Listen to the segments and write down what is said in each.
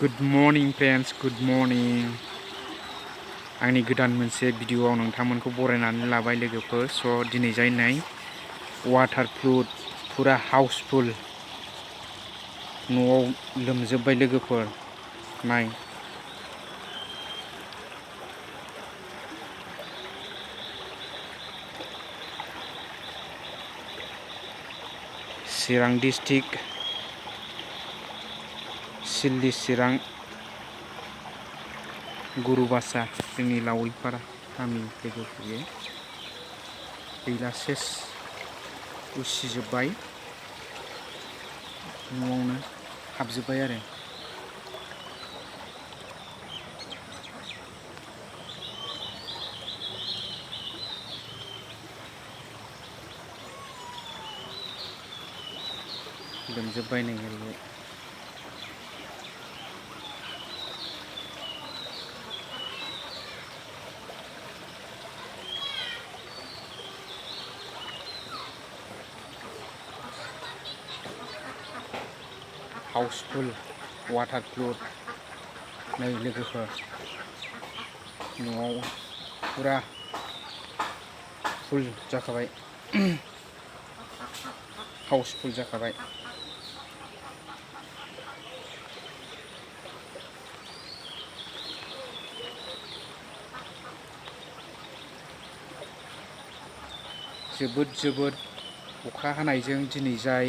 Good morning friends, good morning. आंनि गोदान मोनसे भिडिअआव नोंथांमोनखौ बरायनानै लाबाय लोगोफोर। स' दिनै जायनाय वाटार फ्लुड फुरा हाउसफुल, न'आव लोमजोब्बाय लोगोफोर। नाय चिरां डिस्ट्रिक्ट, सिलि चिरां गुरुबासा, जोंनि लावरिपारा गामि लोगोफोर। दैला सेस उसिजोब्बाय, न'आवनो हाबजोब्बाय आरो। लोमजोब्बाय नै ओरैहाय। हाउसफुल वाटार फ्लुड नै लोगोफोर, न'आव फुरा फुल जाखाबाय, हाउसफुल जाखाबाय। जोबोद अखा हानायजों दिनैजाय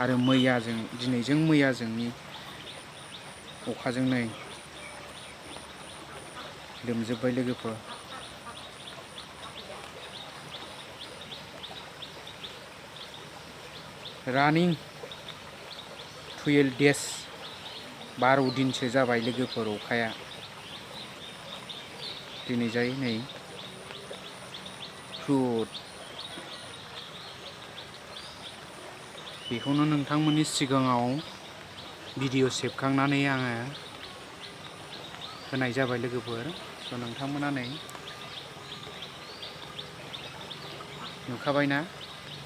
आरो दिनैजों मैयाजोंनि अखाजों नै लोमजोब्बाय लोगोफोर। रानिं 12 days, 12 दिनसो जाबाय लोगोफोर अखाया। दिनैजाय नै फ्लुड। बेखौनो नोंथांमोननि सिगाङाव भिडिअ सेबखांनानै आङो होनाय जाबाय लोगोफोर। स' नोंथांमोना नै नुखाबायना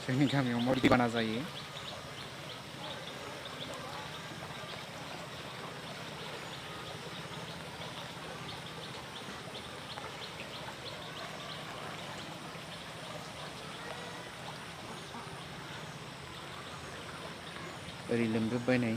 जोंनि गामियाव माबायदि बाना जायो। ओरै लोमजोब्बाय नै।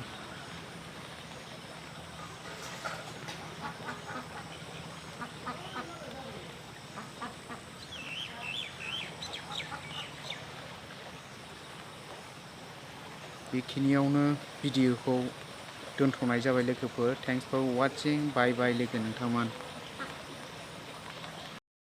बेखिनियावनो भिडिअखौ दोनथ'नाय जाबाय लोगोफोर। Thanks four वाचिं। बाय बाय लोगो नोंथांमोन।